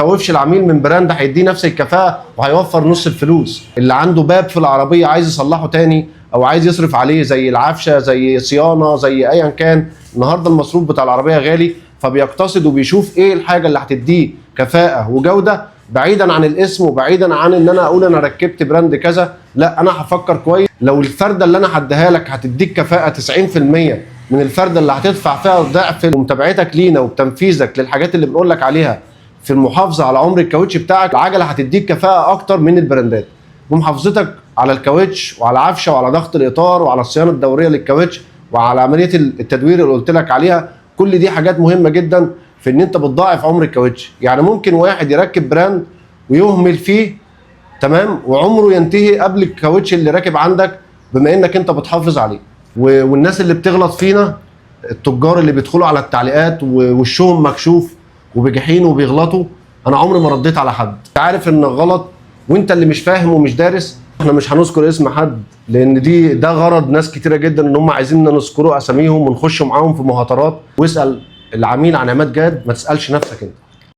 تخوفش العميل من براند هيديه نفس الكفاءه وهيوفر نص الفلوس. اللي عنده باب في العربيه عايز يصلحه تاني او عايز يصرف عليه زي العفشه زي صيانه زي ايا كان، النهارده المصروف بتاع العربيه غالي، فبيقتصد وبيشوف ايه الحاجه اللي هتديه كفاءه وجوده بعيدا عن الاسم وبعيدا عن ان انا اقول انا ركبت براند كذا. لا، انا هفكر كويس لو الفرده اللي انا هديها لك هتديك كفاءه 90% من الفرده اللي هتدفع فيها ضعف متابعتك لينا وبتنفيذك للحاجات اللي بنقول لك عليها في المحافظه على عمر الكاوتش بتاعك، العجله هتديك كفاءه اكتر من البراندات ومحافظتك على الكاوتش وعلى عفشه وعلى ضغط الاطار وعلى الصيانه الدوريه للكاوتش وعلى عمليه التدوير اللي قلت لك عليها. كل دي حاجات مهمه جدا في ان انت بتضاعف عمر الكاوتش. يعني ممكن واحد يركب براند ويهمل فيه تمام وعمره ينتهي قبل الكاوتش اللي راكب عندك بما انك انت بتحافظ عليه. والناس اللي بتغلط فينا التجار اللي بيدخلوا على التعليقات ووشهم مكشوف وبجحين وبيغلطوا، انا عمري ما رديت على حد. انت عارف انك غلط وانت اللي مش فاهم ومش دارس. احنا مش هنذكر اسم حد لان ده غرض ناس كتيره جدا ان هم عايزيننا نذكروا اساميهم ونخش معاهم في مهاترات. واسال العميل عن عماد جاد، ما تسالش نفسك انت.